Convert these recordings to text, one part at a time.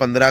15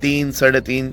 3-3.5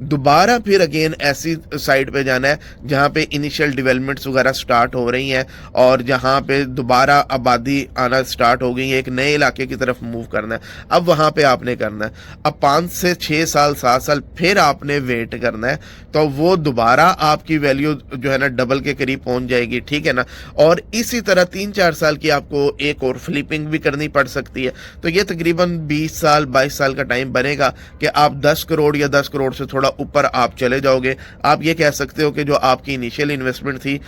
دوبارہ پھر اگین ایسی سائٹ پہ جانا ہے جہاں پہ انیشیل ڈیولپمنٹس وغیرہ سٹارٹ ہو رہی ہیں اور جہاں پہ دوبارہ آبادی آنا سٹارٹ ہو گئی ہے, ایک نئے علاقے کی طرف موو کرنا ہے. اب وہاں پہ آپ نے کرنا ہے, اب 5 سے 6 سال 7 سال پھر آپ نے ویٹ کرنا ہے, تو وہ دوبارہ آپ کی ویلیو جو ہے نا ڈبل کے قریب پہنچ جائے گی, ٹھیک ہے نا. اور اسی طرح 3-4 سال کی آپ کو ایک اور فلپنگ بھی کرنی پڑ سکتی ہے. تو یہ تقریباً 20 سال 22 سال کا ٹائم بنے گا کہ آپ 10 کروڑ یا 10 کروڑ سے تھوڑا اوپر آپ چلے جاؤ گے. آپ یہ کہہ سکتے ہو کہ جو آپ کی انیشیل انویسٹمنٹ تھی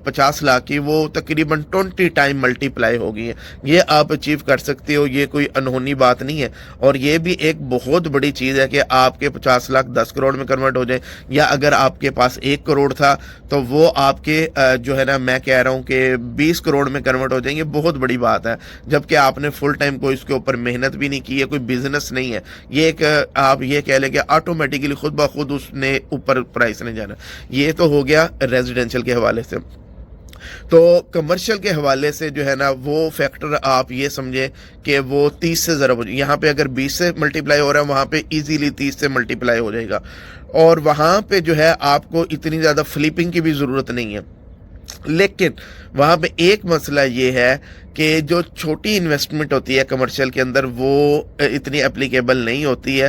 50 لاکھ کی, وہ تقریباً 20 ٹائم ملٹی پلائی ہو گئی ہے. یہ آپ اچیو کر سکتے ہو, یہ کوئی انہونی بات نہیں ہے. اور یہ بھی ایک بہت بڑی چیز ہے کہ آپ کے 50 لاکھ 10 کروڑ میں کنورٹ ہو جائیں, یا اگر آپ کے پاس 1 کروڑ تھا تو وہ آپ کے جو ہے نا میں کہہ رہا ہوں کہ 20 کروڑ میں کنورٹ ہو جائیں گے. بہت بڑی بات ہے, جبکہ آپ نے فل ٹائم کوئی اس کے اوپر محنت بھی نہیں کی ہے, کوئی بزنس نہیں ہے. یہ ایک آپ یہ کہہ لیں کہ آٹومیٹیکلی خود بخود اس نے اوپر پرائس نے جانا. یہ تو ہو گیا ریزیڈینشل کے حوالے سے. تو کمرشل کے حوالے سے جو ہے نا وہ فیکٹر آپ یہ سمجھیں کہ وہ 30 سے ضرب ہو جائے. یہاں پہ اگر 20 سے ملٹی پلائی ہو رہا ہے, وہاں پہ ایزیلی 30 سے ملٹی پلائی ہو جائے گا. اور وہاں پہ جو ہے آپ کو اتنی زیادہ فلپنگ کی بھی ضرورت نہیں ہے. لیکن وہاں پہ ایک مسئلہ یہ ہے کہ جو چھوٹی انویسٹمنٹ ہوتی ہے کمرشل کے اندر وہ اتنی اپلیکیبل نہیں ہوتی ہے.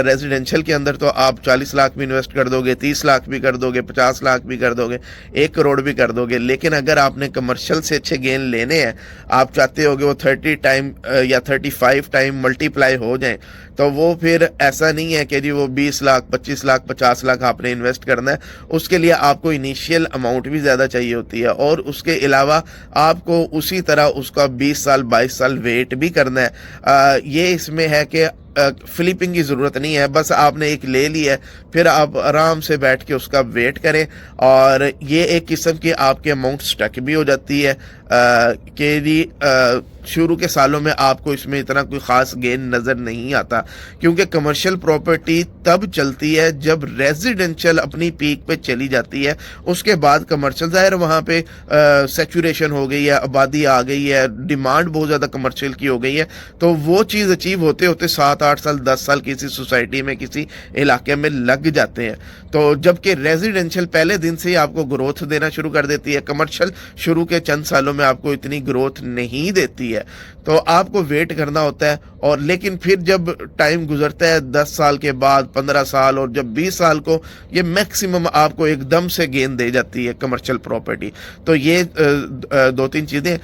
ریزیڈینشل کے اندر تو آپ 40 لاکھ بھی انویسٹ کر دو گے, 30 لاکھ بھی کر دو گے, 50 لاکھ بھی کر دو گے, 1 کروڑ بھی کر دو گے. لیکن اگر آپ نے کمرشل سے اچھے گین لینے ہیں, آپ چاہتے ہو کہ وہ 30 ٹائم یا 35 ٹائم ملٹی پلائی ہو جائیں, تو وہ پھر ایسا نہیں ہے کہ جی وہ 20 لاکھ 25 لاکھ 50 لاکھ آپ نے انویسٹ کرنا ہے. اس کے لیے آپ کو انیشیل اماؤنٹ بھی زیادہ چاہیے ہوتی ہے, اور اس کے علاوہ آپ کو اسی طرح اس کا 20 سال 22 سال ویٹ بھی کرنا ہے. یہ اس میں ہے کہ فلپنگ کی ضرورت نہیں ہے, بس آپ نے ایک لے لی ہے, پھر آپ آرام سے بیٹھ کے اس کا ویٹ کریں. اور یہ ایک قسم کی آپ کے اماؤنٹ سٹک بھی ہو جاتی ہے کہ جی شروع کے سالوں میں آپ کو اس میں اتنا کوئی خاص گین نظر نہیں آتا, کیونکہ کمرشل پراپرٹی تب چلتی ہے جب ریزیڈینشل اپنی پیک پہ چلی جاتی ہے. اس کے بعد کمرشل, ظاہر وہاں پہ سیچوریشن ہو گئی ہے, آبادی آ گئی ہے, ڈیمانڈ بہت زیادہ کمرشل کی ہو گئی ہے, تو وہ چیز اچیو ہوتے ہوتے 7-8 سال 10 سال کسی سوسائٹی میں کسی علاقے میں لگ جاتے ہیں. تو جبکہ ریزیڈینشل پہلے دن سے ہی آپ کو گروتھ دینا شروع کر دیتی ہے, کمرشل شروع کے چند سالوں میں آپ کو اتنی گروتھ نہیں دیتی ہے. تو آپ کو ویٹ کرنا ہوتا ہے. اور لیکن پھر جب ٹائم گزرتا ہے 10 سال کے بعد 15 سال اور جب 20 سال کو, یہ میکسیمم آپ کو ایک دم سے گین دے جاتی ہے کمرشل پراپرٹی. تو یہ 2-3 چیزیں.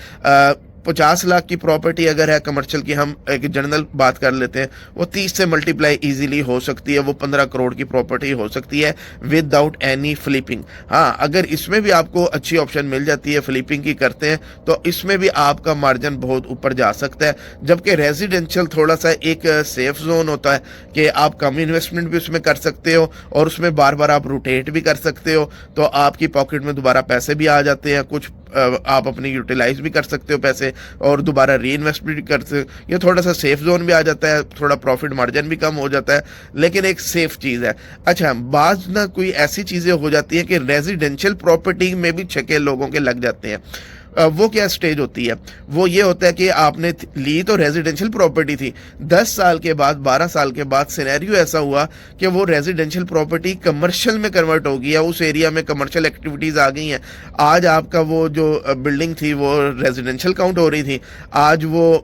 50 لاکھ کی پراپرٹی اگر ہے کمرشل کی, ہم ایک جنرل بات کر لیتے ہیں, وہ 30 سے ملٹی پلائی ایزیلی ہو سکتی ہے, وہ 15 کروڑ کی پراپرٹی ہو سکتی ہے ود آؤٹ اینی فلپنگ. ہاں اگر اس میں بھی آپ کو اچھی آپشن مل جاتی ہے, فلپنگ کی کرتے ہیں, تو اس میں بھی آپ کا مارجن بہت اوپر جا سکتا ہے. جبکہ ریزیڈینشل تھوڑا سا ایک سیف زون ہوتا ہے کہ آپ کم انویسٹمنٹ بھی اس میں کر سکتے ہو, اور اس میں بار بار آپ روٹیٹ بھی کر سکتے ہو, تو آپ کی پاکٹ میں دوبارہ پیسے بھی آ جاتے ہیں, کچھ آپ اپنی یوٹیلائز بھی کر سکتے ہو پیسے, اور دوبارہ ری انویسٹ بھی کر سکتے. یہ تھوڑا سا سیف زون بھی آ جاتا ہے, تھوڑا پروفٹ مارجن بھی کم ہو جاتا ہے, لیکن ایک سیف چیز ہے. اچھا, بعض نہ کوئی ایسی چیزیں ہو جاتی ہیں کہ ریزیڈینشل پراپرٹی میں بھی چھکے لوگوں کے لگ جاتے ہیں. وہ کیا سٹیج ہوتی ہے, وہ یہ ہوتا ہے کہ آپ نے لی تو ریزیڈینشل پراپرٹی تھی, 10 سال کے بعد 12 سال کے بعد سینیریو ایسا ہوا کہ وہ ریزیڈینشل پراپرٹی کمرشل میں کنورٹ ہو گئی ہے, اس ایریا میں کمرشل ایکٹیویٹیز آ گئی ہیں. آج آپ کا وہ جو بلڈنگ تھی وہ ریزیڈینشل کاؤنٹ ہو رہی تھی, آج وہ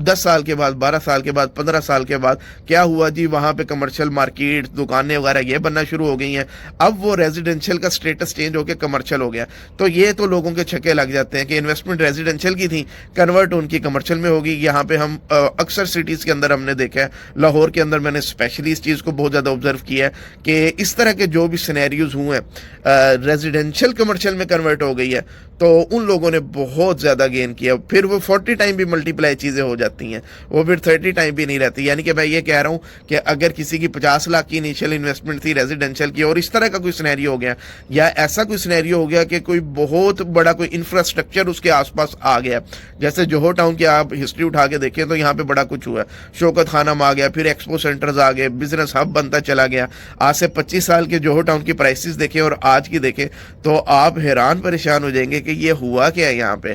10 سال کے بعد 12 سال کے بعد 15 سال کے بعد کیا ہوا جی, وہاں پہ کمرشل مارکیٹ دکانیں وغیرہ یہ بننا شروع ہو گئی ہیں. اب وہ ریزیڈینشل کا سٹیٹس چینج ہو کے کمرشل ہو گیا. تو یہ تو لوگوں کے چھکے لگ جاتے ہیں کہ انویسٹمنٹ ریزیڈینشل کی تھی, کنورٹ ان کی کمرشل میں ہوگی. یہاں پہ ہم اکثر سٹیز کے اندر ہم نے دیکھا ہے, لاہور کے اندر میں نے اسپیشلی اس چیز کو بہت زیادہ آبزرو کیا ہے کہ اس طرح کے جو بھی سینیریوز ہوئے ہیں ریزیڈینشل کمرشل میں کنورٹ ہو گئی ہے, تو ان لوگوں نے بہت زیادہ گین کیا. پھر وہ 40 ٹائم بھی ملٹی پلائی چیزیں ہو جاتی ہیں, وہ پھر 30 ٹائم بھی نہیں رہتی. یعنی کہ میں یہ کہہ رہا ہوں کہ اگر کسی کی 50 لاکھ کی انیشیل انویسٹمنٹ تھی ریزیڈینشل کی, اور اس طرح کا کوئی سینیریو ہو گیا, یا ایسا کوئی سینیریو ہو گیا کہ کوئی بہت بڑا کوئی انفراسٹرکچر اس کے آس پاس آ گیا, جیسے جوہر ٹاؤن کی آپ ہسٹری اٹھا کے دیکھیں تو یہاں پہ بڑا کچھ ہوا ہے. شوکت خانم آ گیا, پھر ایکسپو سینٹرز آ گئے, بزنس ہب بنتا چلا گیا. آج سے 25 سال کے جوہر ٹاؤن کی پرائسز دیکھیں اور آج کی دیکھیں تو آپ حیران پریشان ہو جائیں گے کہ یہ ہوا کیا ہے یہاں پہ.